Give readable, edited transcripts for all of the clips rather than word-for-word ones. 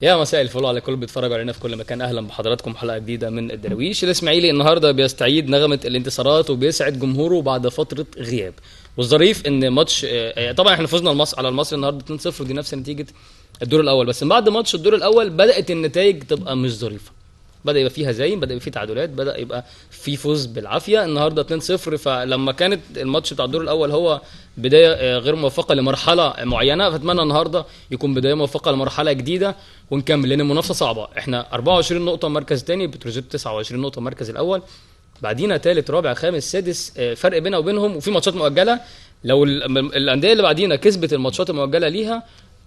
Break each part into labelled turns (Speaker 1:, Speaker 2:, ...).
Speaker 1: يا مساء الفل على كل بيتفرج علينا في كل مكان. اهلا بحضراتكم حلقه جديده من الدراويش. الاسماعيلي النهارده بيستعيد نغمه الانتصارات وبيسعد جمهوره بعد فتره غياب. والظريف ان ماتش طبعا احنا فزنا على المصري النهارده 2-0 ودي نفس نتيجه الدور الاول، بس من بعد ماتش الدور الاول بدات النتائج تبقى مش ظريفه. بدا يبقى فيه هزايم، بدا يبقى فيه تعادلات، بدا يبقى في فوز بالعافيه. النهارده 2-0، فلما كانت الماتش بتاع الدور الاول هو بدايه غير موفقه لمرحله معينه، فاتمنى النهارده يكون بدايه موفقه لمرحله جديده ونكمل، لان المنافسه صعبه. احنا 24 نقطه مركز ثاني، بتروجيت 29 نقطه مركز الاول، بعدينا ثالث رابع خامس سادس، فرق بيننا وبينهم، وفي ماتشات مؤجله. لو الانديه اللي بعدينا كسبت الماتشات المؤجله ليها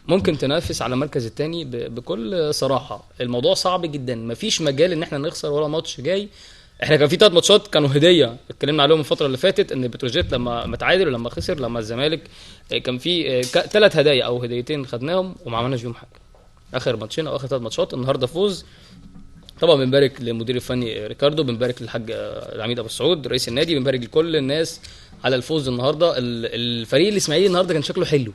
Speaker 1: ممكن تنافس على المركز الثاني بكل صراحه. الموضوع صعب جدا، مفيش مجال ان احنا نخسر ولا ماتش جاي. احنا كان في 3 ماتشات كانوا هديه اتكلمنا عليهم الفتره اللي فاتت، ان بتروجيت لما تعادل ولما خسر، لما الزمالك كان في 3 هدايا او هديتين خدناهم وما عملناش بيهم حاجه. اخر ماتشين او اخر 3 ماتشات، النهارده فوز. طبعا بنبارك للمدير الفني ريكاردو، بنبارك للحاج العميد ابو السعود رئيس النادي، بنبارك لكل الناس على الفوز النهارده. الفريق الاسماعيلي النهارده كان شكله حلو،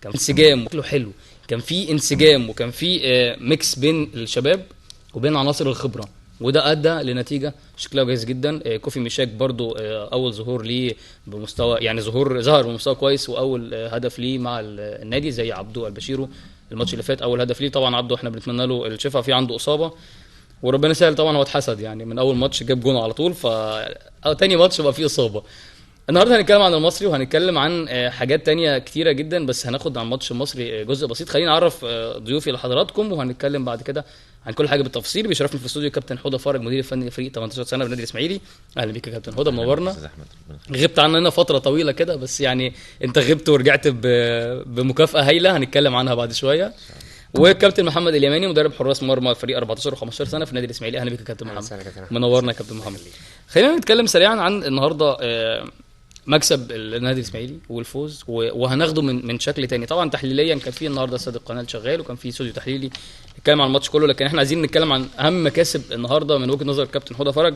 Speaker 1: كان انسجام، شكله حلو، كان في انسجام وكان في ميكس بين الشباب وبين عناصر الخبره، وده ادى لنتيجه شكلها كويس جدا. كوفي ميشاك برضو اول ظهور ليه بمستوى، يعني ظهر بمستوى كويس، واول هدف ليه مع النادي زي عبدو البشيرو الماتش اللي فات اول هدف ليه. طبعا عبدو احنا بنتمنى له الشفاء، في عنده اصابه وربنا يسهل. طبعا هو اتحسد، يعني من اول ماتش جاب جون على طول، تاني ماتش بقى فيه اصابه. النهارده هنتكلم عن المصري وهنتكلم عن حاجات تانية كتيره جدا، بس هناخد عن ماتش المصري جزء بسيط. خليني اعرف ضيوفي لحضراتكم وهنتكلم بعد كده عن كل حاجه بالتفصيل. بيشرفني في الاستوديو كابتن حوده فرج، مدير الفني لفريق 18 سنه بالنادي الاسماعيلي. اهلا بيك يا كابتن حوده، منورنا. غبت عننا فتره طويله كده، بس يعني انت غبت ورجعت بمكافاه هايله هنتكلم عنها بعد شويه. وكابتن محمد اليماني مدرب حراس مرمى فريق 14 و15 سنه في النادي الاسماعيلي. اهلا بيك يا كابتن محمد، منورنا يا كابتن محمد. خلينا نتكلم سريعا عن النهارده مكسب النادي الاسماعيلي والفوز، وهناخده من شكل تاني. طبعا تحليليا كان في النهارده استاد القناه شغال وكان في استوديو تحليلي نتكلم عن الماتش كله، لكن احنا عايزين نتكلم عن اهم مكاسب النهارده من وجهه نظر الكابتن حوده فرج.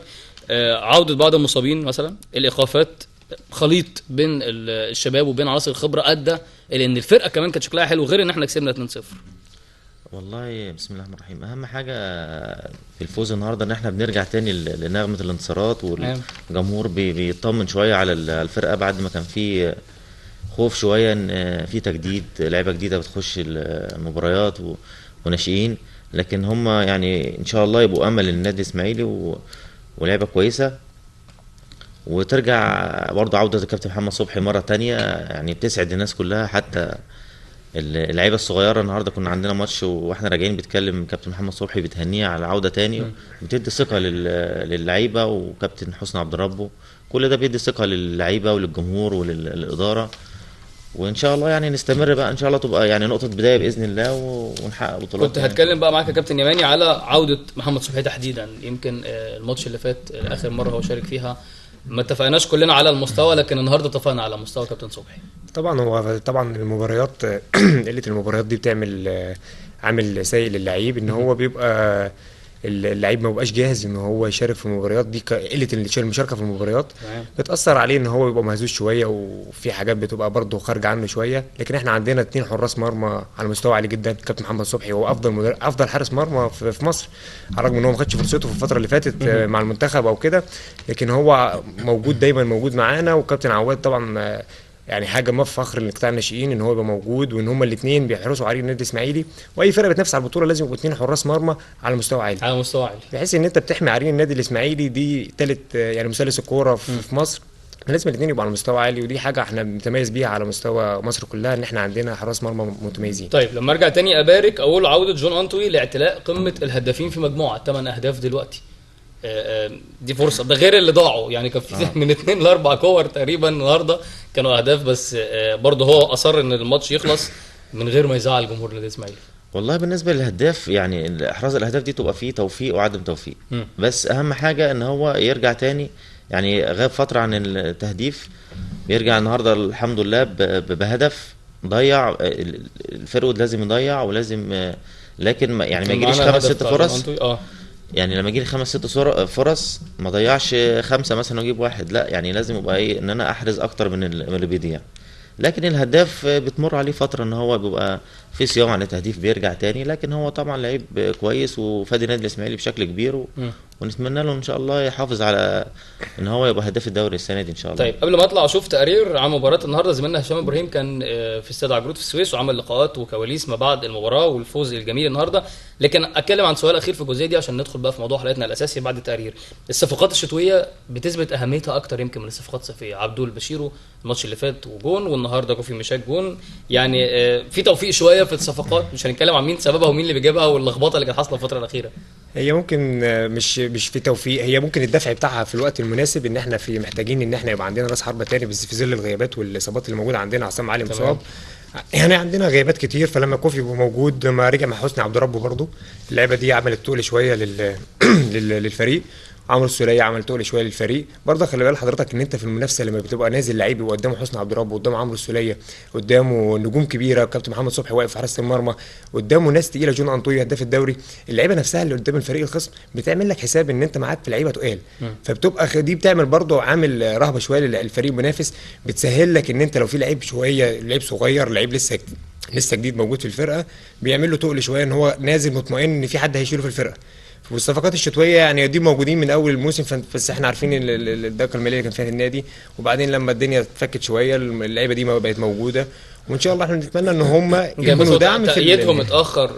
Speaker 1: عوده بعض المصابين مثلا، الايقافات، خليط بين الشباب وبين عناصر الخبره ادى الى ان الفرقه كمان كانت شكلها حلو، غير ان احنا كسبنا 2-0.
Speaker 2: والله بسم الله الرحمن الرحيم. اهم حاجه في الفوز النهارده ان احنا بنرجع تاني لنغمه الانتصارات، والجمهور بيطمن شويه على الفرقه بعد ما كان في خوف شويه ان في تجديد، لعيبه جديده بتخش المباريات وناشئين، لكن هم يعني ان شاء الله يبقوا امل للنادي الاسماعيلي ولعبه كويسه. وترجع برضه عوده الكابتن محمد صبحي مره تانية، يعني بتسعد الناس كلها، حتى اللعيبه الصغيره. النهارده كنا عندنا ماتش واحنا راجعين بيتكلم كابتن محمد صبحي بتهنيه على العوده تاني، بتدي ثقه للعيبه، وكابتن حسني عبد ربه، كل ده بيدي ثقه للعيبه وللجمهور وللاداره. وان شاء الله يعني نستمر بقى، ان شاء الله تبقى يعني نقطه بدايه باذن الله ونحقق بطولات.
Speaker 1: كنت هتكلم بقى معاك يا كابتن يماني على عوده محمد صبحي تحديدا. يمكن الماتش اللي فات اخر مره هو شارك فيها ما اتفقناش كلنا على المستوى، لكن النهارده اتفقنا على مستوى كابتن صبحي.
Speaker 3: طبعا المباريات قله المباريات دي بتعمل عامل سيء للعيب، ان هو بيبقى اللعيب ما بيبقاش جاهز ان هو يشارك في المباريات دي. قله المشاركه في المباريات بتاثر عليه ان هو بيبقى مهزوز شويه، وفي حاجات بتبقى برضه خارجه عنه شويه. لكن احنا عندنا 2 حراس مرمى على مستوى عالي جدا. كابتن محمد صبحي هو افضل حارس مرمى في مصر، على الرغم ان هو ما خدش فرصته في الفتره اللي فاتت مع المنتخب او كده، لكن هو موجود دايما موجود معانا. وكابتن عواد طبعا يعني حاجه ما فخر لقطاع الناشئين ان هو يبقى موجود، وان هما الاثنين بيحرسوا على النادي الاسماعيلي. واي فرقه بتنافس على البطوله لازم يبقوا 2 حراس مرمى على مستوى عالي، بحيث ان انت بتحمي عرين النادي الاسماعيلي. دي ثالث يعني مثلث الكوره في مصر، لازم الاثنين يبقوا على مستوى عالي، ودي حاجه احنا بنتميز بيها على مستوى مصر كلها، ان احنا عندنا حراس مرمى متميزين.
Speaker 1: طيب لما ارجع تاني ابارك اقول عوده جون انتوي لاعتلاء قمه الهدافين في مجموعه 8 اهداف دلوقتي. دي فرصه، ده غير اللي ضاعوا، يعني كان في من 2 ل4 كور تقريبا النهارده كانوا اهداف، بس برضه هو اصر ان الماتش يخلص من غير ما يزعل جمهور النادي الاسماعيلي.
Speaker 2: والله بالنسبه للهداف، يعني احراز الاهداف دي تبقى فيه توفيق وعدم توفيق، بس اهم حاجه ان هو يرجع تاني، يعني غاب فتره عن التهديف، بيرجع النهارده الحمد لله بهدف. ضيع الفرود، لازم يضيع ولازم، لكن يعني ما يجيليش 5-6 فرص. يعني لما يجيلي 5-6 فرص ما ضيعش 5 مثلا واجيب 1، لا يعني لازم يبقى ايه، ان انا احرز اكتر من اللي بيضيع. لكن الهداف بتمر عليه فتره ان هو بيبقى في صيام عن التهديف بيرجع تاني، لكن هو طبعا لعيب كويس وفادي النادي الاسماعيلي بشكل كبير ونتمنى له ان شاء الله يحافظ على ان هو يبقى هداف الدوري السنه دي ان شاء الله.
Speaker 1: طيب قبل ما اطلع اشوف تقرير عن مباراه النهارده، زميلنا هشام ابراهيم كان في استاد عجرود في السويس وعمل لقاءات وكواليس ما بعد المباراه والفوز الجميل النهارده، لكن اتكلم عن سؤال اخير في الجزئيه دي عشان ندخل بقى في موضوع حلقتنا الاساسي بعد التقرير. الصفقات الشتويه بتثبت اهميتها اكتر يمكن من الصفقات الصيفيه. عبدول بشيرو الماتش اللي فات وجون، والنهارده كوفي مشاك جون، يعني في توفيق شويه في الصفقات، مش هنتكلم عن مين سببها ومين اللي بيجيبها واللخبطه اللي كانت حاصله الفتره الاخيره.
Speaker 3: هي ممكن مش في توفيق، هي ممكن الدفع بتاعها في الوقت المناسب، ان احنا في محتاجين ان احنا يبقى عندنا راس حربه تاني، بس في ظل الغيابات والاصابات اللي موجوده عندنا. عصام علي مصاب، يعني عندنا غيابات كتير، فلما كوفي يبقى موجود، لما رجع مع حسني عبد ربه برضه اللعبه دي عملت تقل شويه للفريق. عمرو السوليه عمل تقل شويه للفريق برضه. خلي بال حضرتك ان انت في المنافسه لما بتبقى نازل لعيب يبقى قدامه حسني عبد ربه، قدامه عمرو السوليه، قدامه نجوم كبيره، كابتن محمد صبحي واقف في حراسه المرمى، قدامه ناس تقيله، جون انطوي هداف الدوري. اللعيبه نفسها اللي قدام الفريق الخصم بتعمل لك حساب ان انت معاك في لعيبه تقال، فبتبقى دي بتعمل برضه عامل رهبه شويه للفريق المنافس، بتسهل لك ان انت لو في لعيب شويه، لعيب صغير، لعيب لسه جديد موجود في الفرقه، بيعمل له تقل شويه ان هو نازل مطمئن ان في حد هيشيله في الفرقه. والصفقات الشتويه يعني دي موجودين من اول الموسم، بس احنا عارفين الدقه الماليه اللي كان فيها النادي، وبعدين لما الدنيا اتفكت شويه اللعيبه دي ما بقت موجوده، وان شاء الله احنا نتمنى ان هم يكونوا دعم في
Speaker 1: تأييدهم متاخر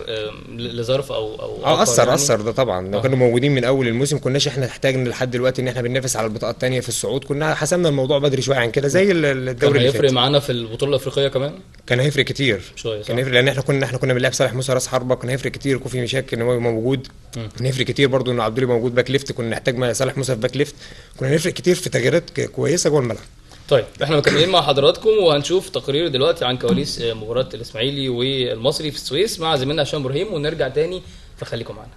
Speaker 1: لظرف او
Speaker 3: اثر ده طبعا. لو كانوا موجودين من اول الموسم كناش احنا احتاجنا لحد دلوقتي ان احنا بننافس على البطاقه الثانيه في الصعود، كنا حسمنا الموضوع بدري شويه عن كده زي الدوري اللي
Speaker 1: هيفرق معانا في البطوله الافريقيه كمان،
Speaker 3: كان هيفرق كتير شويه، كان هيفرق لان احنا كنا بنلعب صالح موسى راس حربه، كان هيفرق كتير. كوفي مشاك ان هو موجود، كان هيفرق كتير برضو ان عبد الله موجود باك ليفت، كنا نحتاج صالح موسى في باك ليفت، كنا هنفرق كتير في تغييرات كويسه جوه الملعب.
Speaker 1: طيب احنا مكملين مع حضراتكم وهنشوف تقرير دلوقتي عن كواليس مباراه الاسماعيلي والمصري في السويس مع زميلنا هشام ابراهيم، ونرجع تاني فخليكم معانا.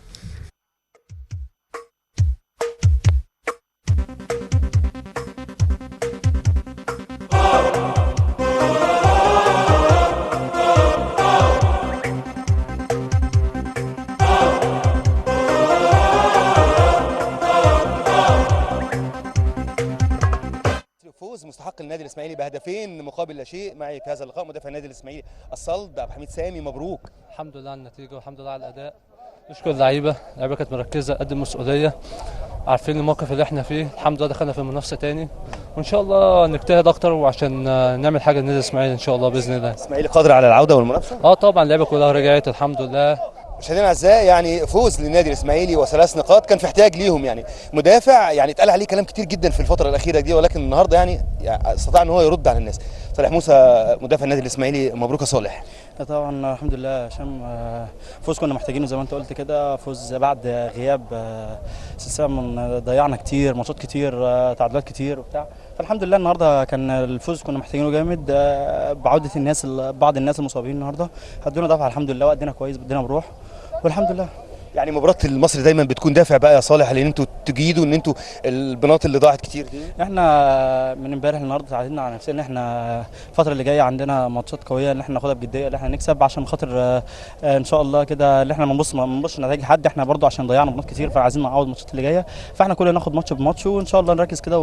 Speaker 4: مستحق النادي الاسماعيلي بهدفين مقابل لا شيء. معي في هذا اللقاء مدافع النادي الاسماعيلي الصلب عبد الحميد سامي، مبروك.
Speaker 5: الحمد لله على النتيجه والحمد لله على الاداء. نشكر اللعيبه كانت مركزه قد المسؤوليه، عارفين الموقف اللي احنا فيه، الحمد لله دخلنا في المنافسه تاني، وان شاء الله نجتهد اكتر وعشان نعمل حاجه للنادي الاسماعيلي ان شاء الله باذن الله.
Speaker 4: الاسماعيلي قادر على العوده والمنافسه؟
Speaker 5: طبعا اللعيبه كلها رجعت الحمد لله.
Speaker 4: مشاهدينا الاعزاء، يعني فوز للنادي الاسماعيلي وثلاث نقاط كان في احتياج ليهم، يعني مدافع يعني اتقال عليه كلام كتير جدا في الفتره الاخيره دي، ولكن النهارده يعني استطاع ان هو يرد على الناس. صالح موسى مدافع النادي الاسماعيلي، مبروك يا صالح.
Speaker 6: طبعا الحمد لله هشام، فوز كنا محتاجينه زي ما انت قلت كده، فوز بعد غياب سلسله من ضيعنا كتير ماتشات كتير، تعادلات كتير وبتاع، فالحمد لله النهارده كان الفوز كنا محتاجينه جامد. بعوده بعض الناس المصابين النهارده ادونا دفعه الحمد لله، وادينا كويس بدينا بروح والحمد لله.
Speaker 4: يعني مباراه المصري دايما بتكون دافع بقى يا صالح، لان انتوا تجيدوا ان انتوا البناط اللي ضاعت كتير دي.
Speaker 6: احنا من امبارح النهارده تعودنا على نفسنا ان احنا الفتره اللي جايه عندنا ماتشات قويه ان احنا ناخدها بجديه، ان احنا نكسب عشان خاطر ان شاء الله كده، ان احنا ما نبصش نتائج حد، احنا برضو عشان ضيعنا بنقط كتير فعايزين نعوض الماتشات اللي جايه، فاحنا كلنا ناخد ماتش بماتش وان شاء الله نركز كده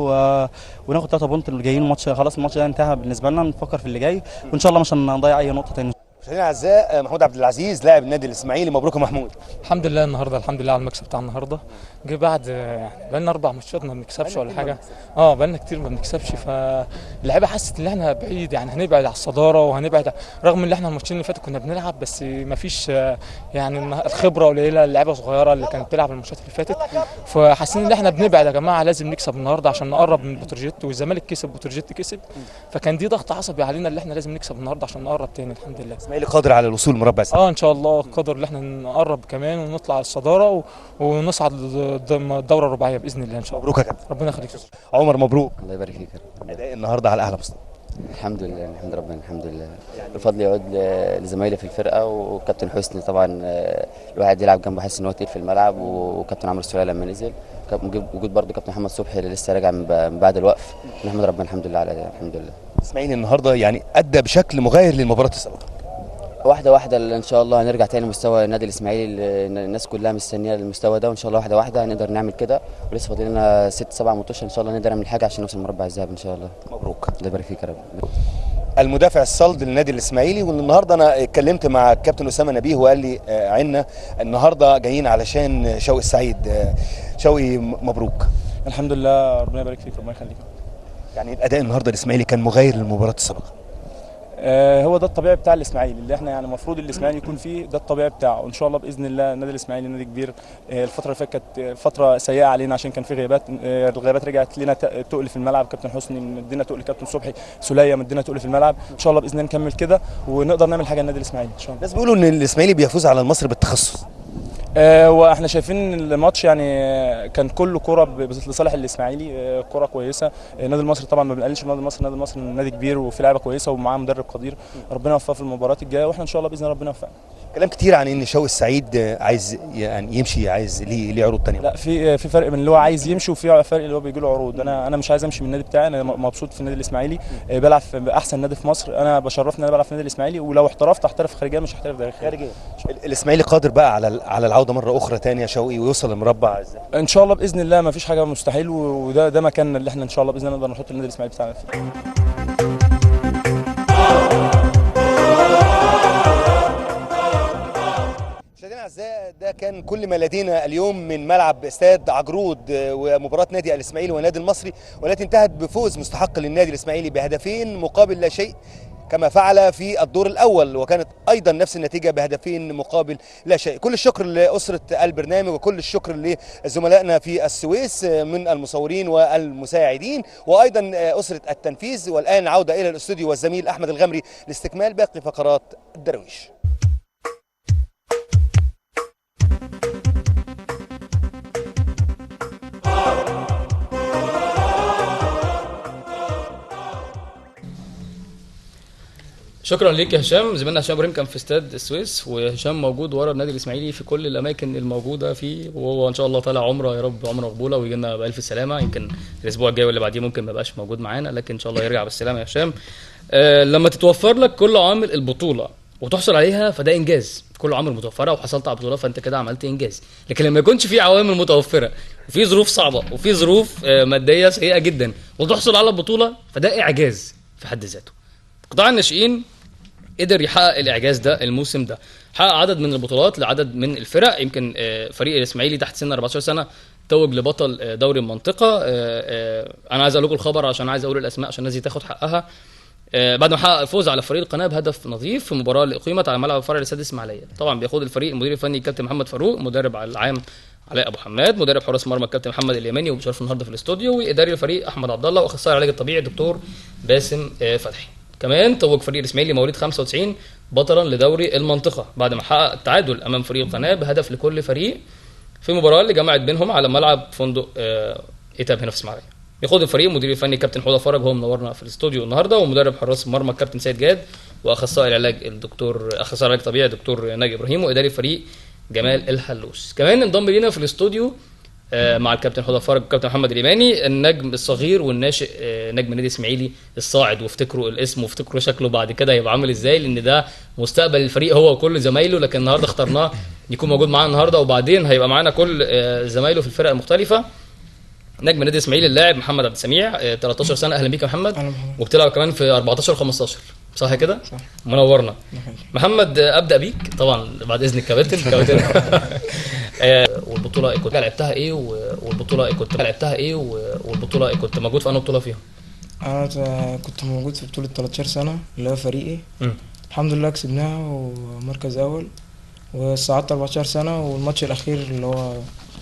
Speaker 6: وناخد 3 بونت اللي جايين. الماتش خلاص، الماتش ده انتهى بالنسبه لنا، نفكر في اللي جاي وان شاء الله مش هنضيع اي نقطه ثانيه.
Speaker 4: مشاهدينا الاعزاء، محمود عبد العزيز لاعب النادي الاسماعيلي، مبروك يا محمود.
Speaker 5: الحمد لله النهارده، الحمد لله على المكسب بتاع النهارده. جه بعد يعني بقالنا 4 ماتشات ما بنكسبش ولا حاجه، بقالنا كتير ما بنكسبش، فاللعيبه حست ان احنا بعيد، يعني هنبعد على الصداره وهنبعد، رغم ان احنا الماتشين اللي فاتوا كنا بنلعب بس ما فيش يعني الخبره قليله، اللعيبه صغيره اللي كانت بتلعب الماتشات اللي فاتت، فحاسين ان احنا بنبعد. يا جماعه لازم نكسب النهارده عشان نقرب من بتروجيت، والزمالك كسب بتروجيت كسب، فكان دي ضغط عصبي علينا اللي احنا لازم نكسب النهارده عشان نقرب تاني. الحمد لله
Speaker 4: الاسماعيلي قادر على الوصول مربع سنة.
Speaker 5: ان شاء الله قادر ان احنا نقرب كمان ونطلع الصداره ونصعد الدوره الرباعيه باذن الله ان شاء الله.
Speaker 4: مبروك يا كابتن.
Speaker 5: ربنا يخليك.
Speaker 4: عمر مبروك.
Speaker 7: الله يبارك فيك.
Speaker 4: اداء النهارده على اعلى مستوى.
Speaker 7: الحمد لله، نحمد ربنا، الحمد لله. الفضل يعود لزمايلي في الفرقه وكابتن حسني طبعا، الواحد يلعب جنبه حاسس ان هو تقيل في الملعب، وكابتن عمرو السوليه لما نزل، وجود برده كابتن محمد صبحي اللي لسه راجع من بعد الوقف. نحمد ربنا الحمد لله على الاداء، الحمد لله.
Speaker 4: الاسماعيلي النهارده يعني ادى بشكل مغاير للمباراه السابقه.
Speaker 7: واحده واحده ان شاء الله هنرجع تاني لمستوى النادي الاسماعيلي، الناس كلها مستنيه المستوى ده، وان شاء الله واحده واحده هنقدر نعمل كده، ولسه فاضل لنا 6 7 ماتشات ان شاء الله نقدر نعمل حاجه عشان نوصل المربع الذهبي ان شاء الله.
Speaker 4: مبروك.
Speaker 7: الله يبارك فيك يا رب.
Speaker 4: المدافع الصلب للنادي الاسماعيلي. والنهارده انا اتكلمت مع الكابتن اسامه نبيه وقال لي عنا النهارده جايين علشان شوقي السعيد. شوقي مبروك.
Speaker 6: الحمد لله، ربنا يبارك فيك، ربنا يخليك.
Speaker 4: يعني الاداء النهارده الاسماعيلي كان مغاير للمباراه السابقه.
Speaker 6: هو ده الطبيعي بتاع الاسماعيلي اللي احنا يعني المفروض الاسماعيلي يكون فيه، ده الطبيعي بتاعه. وان شاء الله باذن الله النادي الاسماعيلي نادي كبير. الفتره اللي فاتت كانت فتره سيئه علينا عشان كان في غيابات. الغيابات رجعت لنا تقل في الملعب. كابتن حسني مدينا تقل، كابتن صبحي سوليه مدينا تقل في الملعب. ان شاء الله باذن الله نكمل كده ونقدر نعمل حاجه النادي الاسماعيلي ان شاء الله.
Speaker 4: الناس بيقولوا ان الاسماعيلي بيفوز على المصري بالتخصص.
Speaker 6: واحنا شايفين الماتش يعني كان كله كوره لصالح الاسماعيلي، كوره كويسه. النادي المصري طبعا ما بنقللش النادي المصري نادي كبير وفي لعيبه كويسه ومعاه مدرب قدير. ربنا يوفقه في المباريات الجايه واحنا ان شاء الله باذن الله ربنا يوفقنا.
Speaker 4: كلام كتير عن ان شوقي السعيد عايز يعني يمشي، عايز ليه عروض ثانيه.
Speaker 6: لا، في فرق بين اللي هو عايز يمشي وفي فرق اللي هو بيجي له عروض. انا مش عايز امشي من النادي بتاعي، انا مبسوط في النادي الاسماعيلي، بلعب في احسن نادي في مصر. انا بشرفني ان انا بلعب في النادي الاسماعيلي، ولو احترفت احترف خارجيه مش هحترف داخليه.
Speaker 4: الاسماعيلي قادر بقى على العوده مره اخرى ثانيه شوقي ويوصل للمربع ازاي؟
Speaker 6: ان شاء الله باذن الله ما فيش حاجه مستحيل، وده مكاننا اللي احنا ان شاء الله باذن الله نقدر نحط النادي الاسماعيلي بتاعنا فيه.
Speaker 4: مشاهدينا الاعزاء، ده كان كل ما لدينا اليوم من ملعب استاد عجرود ومباراه نادي الاسماعيلي والنادي المصري، والتي انتهت بفوز مستحق للنادي الاسماعيلي بهدفين مقابل لا شيء كما فعل في الدور الاول، وكانت ايضا نفس النتيجه بهدفين مقابل لا شيء. كل الشكر لاسره البرنامج وكل الشكر لزملائنا في السويس من المصورين والمساعدين، وايضا اسره التنفيذ. والان عوده الى الاستوديو والزميل احمد الغمري لاستكمال باقي فقرات الدرويش.
Speaker 1: شكرا ليك يا هشام. زميلنا هشام ابراهيم كان في استاد السويس، وهشام موجود ورا النادي الاسماعيلي في كل الاماكن الموجوده فيه، وهو ان شاء الله طالع عمره، يا رب عمره مقبوله ويجي لنا بالف سلامه. يمكن الاسبوع الجاي واللي بعديه ممكن ما يبقاش موجود معانا، لكن ان شاء الله يرجع بالسلامه يا هشام. لما تتوفر لك كل عوامل البطوله وتحصل عليها فده انجاز. كل عوامل متوفره وحصلت على بطوله فانت كده عملت انجاز. لكن لما يكونش في عوامل متوفره وفي ظروف صعبه وفي ظروف ماديه سيئه جدا وتحصل على البطوله فده اعجاز في حد ذاته. قطاع الناشئين قدر يحقق الاعجاز ده الموسم ده، حقق عدد من البطولات لعدد من الفرق. يمكن فريق الاسماعيلي تحت سن 14 سنه توج لبطل دوري المنطقه. انا عايز اقول لكم الخبر عشان عايز اقول الاسماء عشان الناس دي تاخد حقها. بعد ما حقق الفوز على فريق القناه بهدف نظيف في مباراه اللي اقيمت على ملعب الفرع السادس اسماعيليه. طبعا بيقود الفريق المدير الفني الكابتن محمد فاروق، مدرب العام علاء ابو حماد، مدرب حراس مرمى الكابتن محمد اليماني وبشرف النهارده في الاستوديو، واداري الفريق احمد عبد الله، واخصائي العلاج الطبيعي دكتور باسم فتحي. كمان توج فريق الاسماعيلي مواليد 95 بطلا لدوري المنطقه بعد ما حقق التعادل امام فريق القناه بهدف لكل فريق في مباراه اللي جمعت بينهم على ملعب فندق ايتاب هنا في اسماعيليه. يقود الفريق مدير الفني كابتن حوده فرج، هو منورنا في الاستوديو النهارده، ومدرب حراس المرمى الكابتن سيد جاد، واخصائي العلاج اخصائي العلاج الطبيعي دكتور ناجي ابراهيم، واداري الفريق جمال الحلوس. كمان انضم لينا في الاستوديو مع الكابتن حوده فرج والكابتن محمد اليماني النجم الصغير والناشئ نجم النادي الاسماعيلي الصاعد، وافتكروا الاسم وافتكروا شكله بعد كده هيبقى عامل ازاي، لان ده مستقبل الفريق هو وكل زمايله. لكن النهارده اخترناه يكون موجود معانا النهارده، وبعدين هيبقى معانا كل زمايله في الفرق المختلفه. نجم النادي الاسماعيلي اللاعب محمد عبد السميع 13 سنه. اهلا بيك يا محمد. وبتلعب كمان في 14 و15 صح كده؟ صح. منورنا محمد. ابدا بيك طبعا بعد اذن الكباتن. والبطوله كنت لعبتها ايه والبطوله كنت لعبتها ايه والبطوله كنت موجود في انهي بطوله فيها؟
Speaker 8: انا كنت موجود في بطوله 13 سنه اللي هو فريقي. الحمد لله كسبناها ومركز اول، وصعدت 14 سنه، والماتش الاخير اللي هو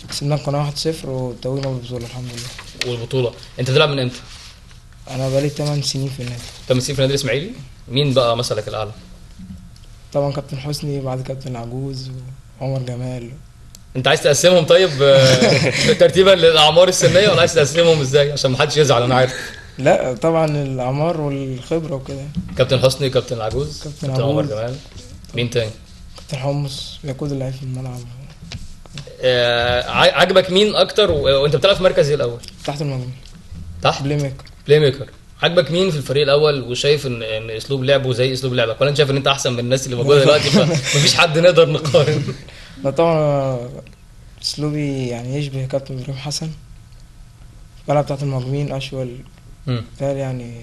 Speaker 8: كسبنا القناه 1-0 وتوجنا بالبطوله الحمد لله.
Speaker 1: والبطوله انت بتلعب من امتى؟
Speaker 8: انا بقالي 8 سنين في النادي.
Speaker 1: 8 سنين في النادي الاسماعيلي. مين بقى مثلك الاعلى؟
Speaker 8: طبعا كابتن حسني، بعد كابتن عجوز وعمر جمال.
Speaker 1: انت عايز تقسمهم طيب ترتيبا للاعمار السنيه ولا عايز تقسمهم ازاي عشان ما حدش يزعل؟ انا عارف.
Speaker 8: لا طبعا الاعمار والخبره وكده.
Speaker 1: كابتن حسني، كابتن العجوز،
Speaker 8: كابتن
Speaker 1: عمر جمال. مين تاني؟
Speaker 8: كابتن حمص بيقود اللعيب في الملعب.
Speaker 1: عجبك مين اكتر وانت بتلعب في مركز ايه الاول؟
Speaker 8: تحت المهاجم.
Speaker 1: تحت
Speaker 8: بلاي
Speaker 1: ميكر. عجبك مين في الفريق الاول وشايف ان اسلوب لعبه زي اسلوب لعبك، ولا انت شايف ان انت احسن من الناس اللي موجوده دلوقتي فمفيش حد نقدر نقارن؟
Speaker 8: لا طبعا اسلوبي يعني يشبه كابتن ابراهيم حسن. بلعب تحت المهاجمين اشول. يعني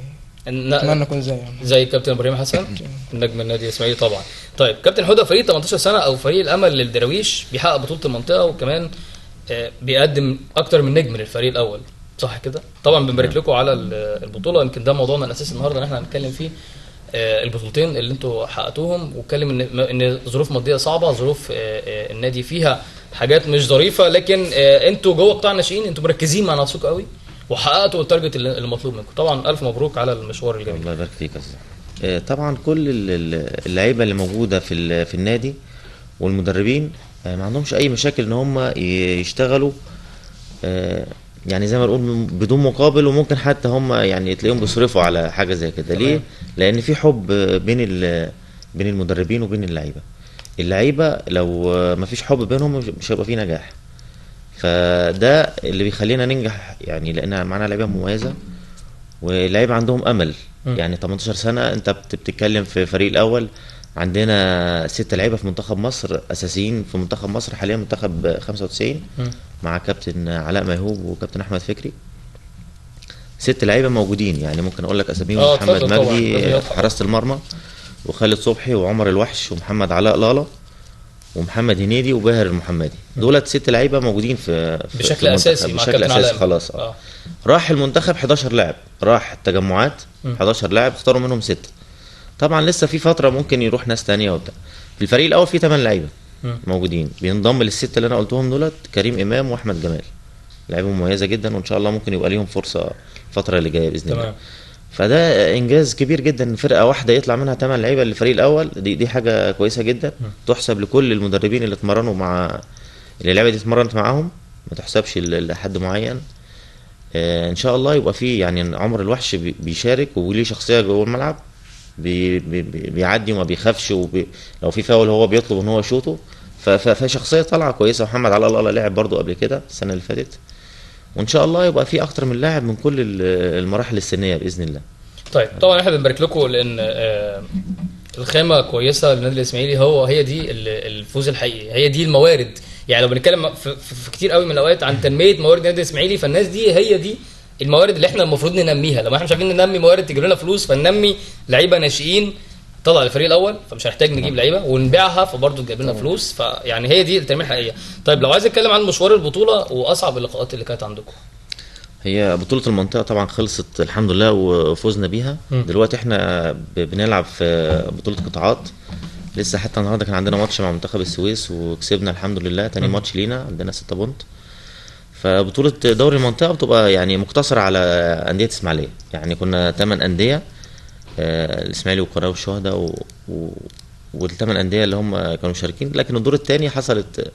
Speaker 8: اتمنى اكون زيه يعني.
Speaker 1: زي كابتن ابراهيم حسن نجم النادي الاسماعيلي طبعا. طيب كابتن حوده، فريق 18 سنه او فريق الامل للدراويش بيحقق بطوله المنطقه، وكمان بيقدم اكتر من نجم للفريق الاول، صح كده؟ طبعا بنبارك لكم على البطوله، يمكن ده موضوعنا الاساسي النهارده ان احنا هنتكلم فيه البطولتين اللي انتوا حققتوهم، واتكلم ان ظروف ماديه صعبه، ظروف النادي فيها حاجات مش ظريفه، لكن انتوا جوه قطاع الناشئين انتوا مركزين مع نفسكم قوي وحققتوا التارجت المطلوب منكم. طبعا الف مبروك على المشوار الجميل.
Speaker 2: الله يبارك فيك يا استاذ. طبعا كل اللعيبه اللي موجوده في النادي والمدربين ما عندهمش اي مشاكل ان هم يشتغلوا يعني زي ما نقول بدون مقابل، وممكن حتى هم يعني تلاقيهم بيصرفوا على حاجه زي كده. ليه؟ لان في حب بين المدربين وبين اللعيبه لو ما فيش حب بينهم مش هيبقى في نجاح. فده اللي بيخلينا ننجح يعني، لان معانا لعيبه مميزه واللعيبه عندهم امل. يعني 18 سنه انت بتتكلم في فريق الاول، عندنا 6 لعيبه في منتخب مصر اساسيين في منتخب مصر حاليا، منتخب 95 مع كابتن علاء ميهوب وكابتن احمد فكري. 6 لعيبه موجودين، يعني ممكن اقول لك اساميهم: محمد مجدي حراسه المرمى، وخالد صبحي، وعمر الوحش، ومحمد علاء لالا، ومحمد هنيدي، وباهر المحمدي. دولت 6 لعيبه موجودين في
Speaker 1: بشكل اساسي مع كابتن علاء
Speaker 2: خلاص. راح المنتخب 11 لاعب، راح التجمعات 11 لاعب، اختاروا منهم 6. طبعا لسه في فتره ممكن يروح ناس تانية وبتاع. في الفريق الاول في 8 لعيبه موجودين، بينضم لل6 اللي انا قلتهم دولت كريم امام واحمد جمال، لعيبه مميزه جدا، وان شاء الله ممكن يبقى ليهم فرصه الفتره اللي جايه باذن الله. فده انجاز كبير جدا ان فرقه واحده يطلع منها 8 لعيبه للفريق الاول. دي حاجه كويسه جدا تحسب لكل المدربين اللي اتمرنوا مع اللعيبه دي، اتمرنت معاهم، ما تحسبش لحد معين. ان شاء الله يبقى في يعني عمر الوحش بيشارك وليه شخصيه جوه الملعب، بيعدي وما بيخافش، لو في فاول هو بيطلب ان هو يشوطه. فشخصيه طالعه كويسه. محمد علاء الله لعب برضو قبل كده السنه اللي فاتت، وان شاء الله يبقى في اكتر من لاعب من كل المراحل السنيه باذن الله.
Speaker 1: طيب طبعا احنا بنبارك لكم لان الخامه كويسه للنادي الاسماعيلي، هي دي الفوز الحقيقي، هي دي الموارد. يعني لو بنتكلم في كتير قوي من الاوقات عن تنميه موارد النادي الاسماعيلي، فالناس دي هي دي الموارد اللي احنا المفروض ننميها. لما احنا مش عارفين ننمي موارد تجيب لنا فلوس، فننمي لعيبه ناشئين طلع الفريق الاول، فمش هنحتاج نجيب لعيبه ونبيعها فبرضه تجيب لنا فلوس. فيعني هي دي التنميه الحقيقيه. طيب لو عايز اتكلم عن مشوار البطوله واصعب اللقاءات اللي كانت عندكم.
Speaker 2: هي بطولة المنطقة طبعا خلصت الحمد لله وفوزنا بيها. دلوقتي احنا بنلعب في بطولة قطاعات. لسه حتى النهارده كان عندنا ماتش مع منتخب السويس وكسبنا الحمد لله، تاني ماتش لينا، عندنا 6 بونت. فبطولة دوري المنطقة بتبقى يعني مقتصرة على أندية إسماعيلية. يعني كنا 8 أندية، الإسماعيلي والقناة والشهداء وال8 أندية اللي هم كانوا مشاركين. لكن الدور الثاني حصلت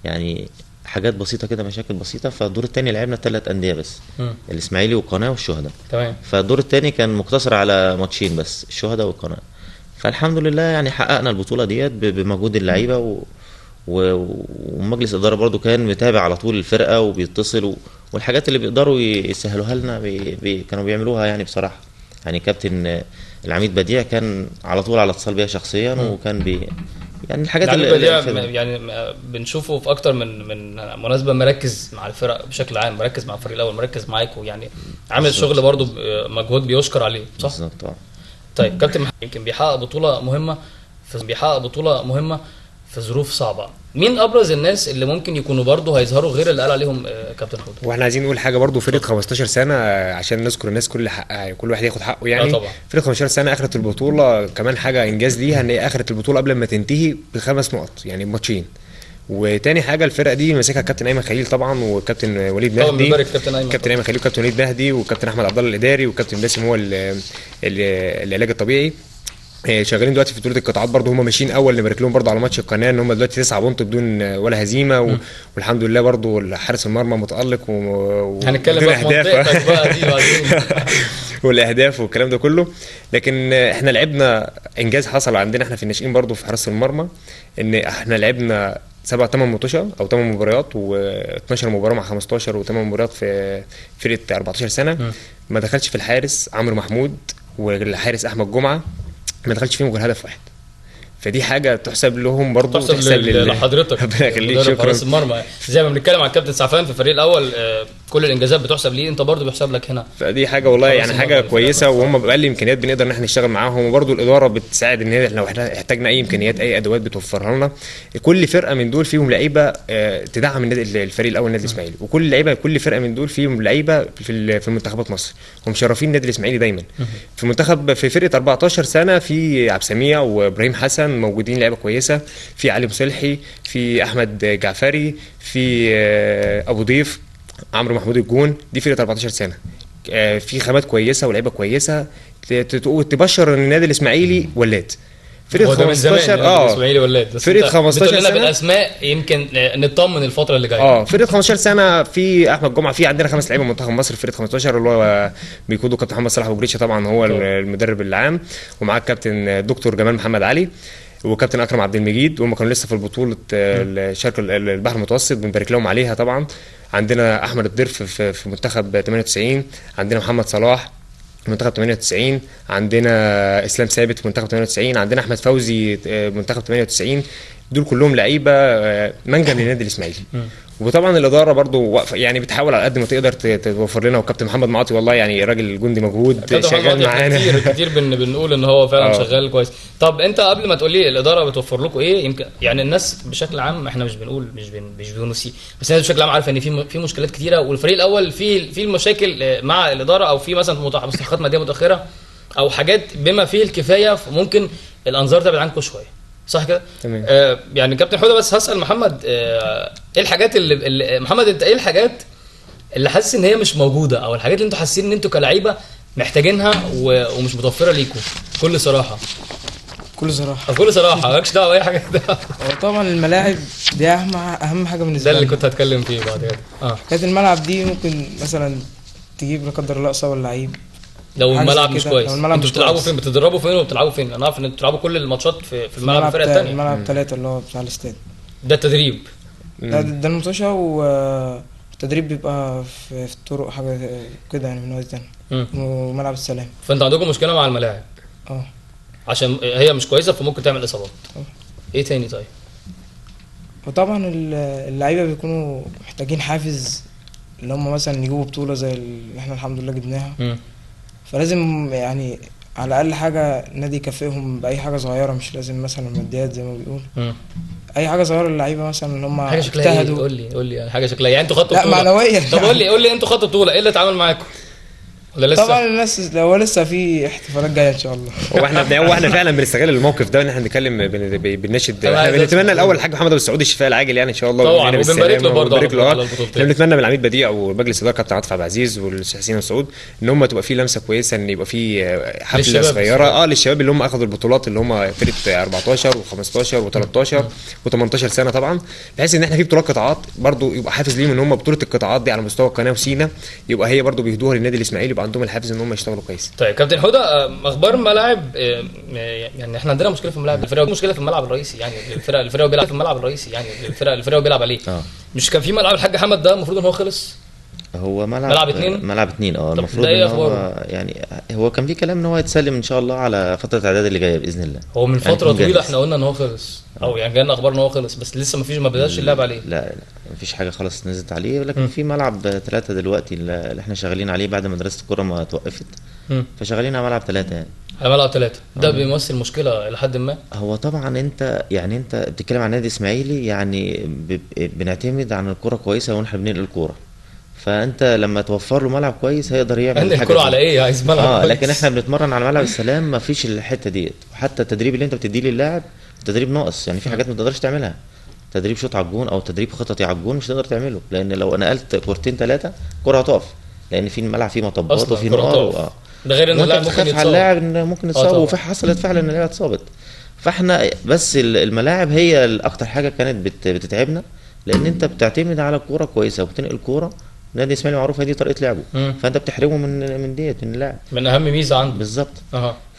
Speaker 2: يعني حاجات بسيطه كده، مشاكل بسيطه. فالدور الثاني لعبنا 3 انديه بس، الاسماعيلي والقناه والشهداء.
Speaker 1: تمام.
Speaker 2: فالدور الثاني كان مقتصر على ماتشين بس، الشهداء والقناه. فالحمد لله يعني حققنا البطوله ديت بمجهود اللعيبه ومجلس الاداره برضو كان متابع على طول الفرقه وبيتصل والحاجات اللي بيقدروا يسهلوها لنا كانوا بيعملوها يعني بصراحه. يعني كابتن العميد بديع كان على طول على اتصال بيها شخصيا، وكان يعني الحاجات اللي
Speaker 1: يعني بنشوفه في اكتر من مناسبه مركز مع الفرق بشكل عام، مركز مع الفريق الاول، مركز معاكم، يعني عامل شغل برضو مجهود بيشكر عليه، صح؟
Speaker 2: بالظبط.
Speaker 1: طيب كابتن يمكن بيحقق بطوله مهمه في ظروف صعبه. مين ابرز الناس اللي ممكن يكونوا برضو هيظهروا غير اللي قال عليهم كابتن حوده؟
Speaker 3: واحنا عايزين نقول حاجه برضو، فرقه 15 سنه عشان نذكر الناس كل حقها، كل واحد ياخد حقه يعني.
Speaker 1: طبعا.
Speaker 3: فرقه 15 سنه اخرت البطوله، كمان حاجه انجاز ليها ان هي اخرت البطوله قبل ما تنتهي ب5 نقط يعني ماتشين. وتاني حاجه الفرقه دي ماسكها كابتن ايمن خليل طبعا، وكابتن وليد مهدي، كابتن ايمن خليل وكابتن وليد مهدي وكابتن احمد عبد الله الاداري وكابتن باسم هو العلاج الطبيعي. شغالين دلوقتي في بطوله القطاعات برضو، هم ماشيين اول. نبارك لهم برضو على ماتش القناه ان هم دلوقتي 9 بونت بدون ولا هزيمه والحمد لله برضو حارس المرمى متالق
Speaker 1: هنتكلم بقى في منطقتك بقى دي بعدين
Speaker 3: والاهداف والكلام ده كله. لكن احنا لعبنا انجاز حصل عندنا احنا في الناشئين برضو في حراسه المرمى، ان احنا لعبنا 7-8 ماتشات او 8 مباريات و12 مباراه مع 15 و8 مباريات في فرقه 14 سنه. ما دخلش في الحارس عمرو محمود والحارس احمد جمعه، ما دخلش فيهم غير هدف واحد. فدي حاجه تحسب لهم برضو،
Speaker 1: تحسب لحضرتك.
Speaker 3: ربنا يخليك، شكرا.
Speaker 1: حارس المرمى زي ما بنتكلم عن الكابتن سعفان في الفريق الاول كل الانجازات بتحسب ليه، انت برضو بيحسب لك هنا.
Speaker 3: فدي حاجه والله
Speaker 1: خلاص
Speaker 3: يعني
Speaker 1: الموضوع
Speaker 3: حاجه كويسه، وهم باقل امكانيات بنقدر ان احنا نشتغل معاهم، وبرده الاداره بتساعد ان هي لو احنا احتاجنا اي امكانيات اي ادوات بتوفرها لنا. كل فرقه من دول فيهم لعيبه تدعم النادي الفريق الاول النادي الاسماعيلي، وكل لعيبه كل فرقه من دول فيهم لعيبه في منتخبات مصر ومشرفين النادي الاسماعيلي دايما. في منتخب في فرقه 14 سنه في عبد السميع وابراهيم حسن موجودين لعيبه كويسه، في علي مصلحي، في احمد جعفري، في ابو ضيف، عمرو محمود الجون. دي فرقه 14 سنه في خامات كويسه ولاعيبه كويسه تبشر ان النادي الاسماعيلي ولاد. فرقه 15
Speaker 1: الاسماعيلي ولاد،
Speaker 3: فرقه 15
Speaker 1: سنه
Speaker 3: سنه
Speaker 1: بالاسماء يمكن نطمن الفتره اللي جايه.
Speaker 3: فرقه 15 سنه في احمد جمعه، في عندنا 5 لعيبه منتخب مصر في فرقه 15 اللي هو بيقوده كابتن محمد صلاح ابو جريشه، طبعا هو المدرب العام، ومعاه الكابتن الدكتور جمال محمد علي وكابتن اكرم عبد المجيد، وهم كانوا لسه في البطوله الشرق البحر المتوسط، بنبارك لهم عليها طبعا. عندنا احمد الضرف في منتخب 98، عندنا محمد صلاح منتخب 98، عندنا اسلام ثابت في منتخب 98، عندنا احمد فوزي منتخب 98. دول كلهم لعيبه منجم للنادي الاسماعيلي. وطبعا الاداره برضو يعني بتحاول على قد ما تقدر توفر لنا، وكابتن محمد معاطي والله يعني راجل جندي مجهود شغال معانا
Speaker 1: كتير بنقول ان هو فعلا شغال كويس. طب انت قبل ما تقول لي الاداره بتوفر لكم ايه، يمكن يعني الناس بشكل عام احنا مش بنقول مش بنسيء، بس الناس بشكل عام عارفه ان في مشكلات كتيره، والفريق الاول في المشاكل مع الاداره، او في مثلا مستحقات ماديه متاخره او حاجات بما فيه الكفايه، ممكن الانظار تبعد عنكم شويه، صح كده؟
Speaker 3: تمام.
Speaker 1: يعني كابتن حوده، بس هسال محمد ايه الحاجات اللي محمد انت ايه الحاجات اللي حاسس ان هي مش موجوده، او الحاجات اللي انتوا حاسين ان انتوا كلاعيبه محتاجينها ومش متوفره ليكم؟ بكل صراحه. بكل صراحه مالكش دعوه باي حاجه كده.
Speaker 8: طبعا الملاعب دي اهم حاجه بالنسبه
Speaker 1: لي،
Speaker 8: لي،
Speaker 1: ده اللي كنت هتكلم فيه بعد كده.
Speaker 8: كانت الملعب دي ممكن مثلا تجيب لا قدر الله اصابه اللعيب
Speaker 1: لو الملعب مش كويس. انتوا بتلعبوا فين؟ بتدربوا فين وبتلعبوا فين؟ انا عارف ان انتوا بتلعبوا كل الماتشات في الملعب الفرقه الثانيه.
Speaker 8: الملعب 3 اللي هو بتاع الاستاد،
Speaker 1: ده التدريب.
Speaker 8: ده المطوشه، والتدريب بيبقى في الطرق حاجه كده يعني من وقت تاني، وملعب السلام.
Speaker 1: فانت عندكم مشكله مع الملاعب عشان هي مش كويسه، فممكن تعمل اصابات. ايه تاني طيب؟
Speaker 8: وطبعا اللعيبه بيكونوا محتاجين حافز، اللي هم مثلا يجيبوا بطوله زي اللي احنا الحمد لله جبناها. فلازم يعني على الاقل حاجه النادي يكافئهم باي حاجه صغيره، مش لازم مثلا ماديات زي ما بيقول. اي حاجه صغيره للعيبه مثلا اللي هم اجتهدوا.
Speaker 1: قول لي حاجه شكلها يعني انتوا خدتوا
Speaker 8: بطوله. لا معنويا.
Speaker 1: طب قول لي انتوا خدتوا بطوله، ايه اللي اتعامل معاكم؟ ولا لسه؟
Speaker 8: طبعا الناس هو لسه في احتفالات جايه ان شاء الله.
Speaker 3: واحنا فعلا بنستغل الموقف ده ان احنا نتكلم بنناشد، احنا بنتمنى الاول الحاج محمد ابو السعودي الشفاء العاجل يعني ان شاء الله،
Speaker 1: طبعا وبنبارك له برضه على
Speaker 3: البطولتين. بنتمنى من العميد بديع ومجلس الاداره كابتن عاطف عبد العزيز والاستاذ حسين مسعود ان هم تبقى في لمسه كويسه، ان يبقى في حفله صغيره للشباب اللي هم اخذوا البطولات، اللي هم فرقه 14 و15 و13 و18 سنه طبعا، بحيث ان احنا في بطولات قطاعات برضه يبقى حافز ليهم ان هم بطوله القطاعات دي على مستوى القناه وسينا يبقى هي برضه بيهدوها للنادي الاسماعيلي، يبقى عندهم الحافز ان هم يشتغلوا كويس.
Speaker 1: طيب كابتن حوده، اخبار الملاعب، يعني احنا عندنا مشكله في الملاعب، الفرقه مشكله في الملعب الرئيسي، يعني الفرقه بيلعب في الملعب الرئيسي، يعني الفرقه بيلعب عليه. مش كان في ملعب الحاج حمد ده المفروض ان هو خلص؟
Speaker 2: هو ملعب 2 المفروض ان هو يعني هو كان في كلام ان هو يتسلم ان شاء الله على فتره الاعداد اللي جايه باذن الله.
Speaker 1: هو من فتره طويله احنا قلنا ان هو خلص، او يعني جالنا اخبار ان هو خلص، بس لسه ما بداش اللعب عليه.
Speaker 2: لا مفيش حاجه خالص نزلت عليه، ولكن في ملعب 3 دلوقتي اللي احنا شغالين عليه بعد ما مدرسه الكوره ما توقفت، فشغالين على ملعب 3 يعني.
Speaker 1: على ملعب 3 ده بيمثل مشكله الى حد ما.
Speaker 2: هو طبعا انت بتتكلم عن نادي اسماعيلي، يعني بنعتمد عن الكوره كويسه واحنا بننقل الكوره، فانت لما توفر له ملعب كويس هيقدر يعمل حاجه.
Speaker 1: الكوره على ايه؟ عايز ملعب
Speaker 2: لكن احنا بنتمرن على ملعب السلام، ما فيش الحته ديت، وحتى التدريب اللي انت بتديه للاعب تدريب ناقص، يعني في حاجات ما تقدرش تعملها، تدريب شوط على الجون او تدريب خططي على الجون مش تقدر تعمله، لان لو نقلت كورتين 3 الكوره هتقف، لان في الملعب فيه مطبات وفي نار،
Speaker 1: ده غير ان اللاعب ممكن يتصاب،
Speaker 2: اللاعب ممكن يتصاب، وفي حصلت فعلا ان اللاعب اتصابت. فاحنا بس الملاعب هي الاكتر حاجه كانت بتتعبنا، لان انت بتعتمد على كوره كويسه وبتنقل كوره، نادي اسماعيلي معروف دي طريقه لعبه، فانت بتحرمه من ديت من اللاعب،
Speaker 1: من اهم ميزه عنده
Speaker 2: بالظبط.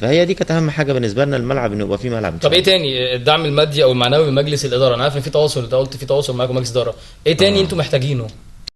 Speaker 2: فهي دي كانت اهم حاجه بالنسبه لنا، الملعب انه يبقى فيه ملعب.
Speaker 1: طب ايه تاني؟ الدعم المادي او المعنوي من مجلس الاداره، انا عارف ان في تواصل، انت قلت في تواصل معاكم مجلس الاداره، ايه تاني انتوا محتاجينه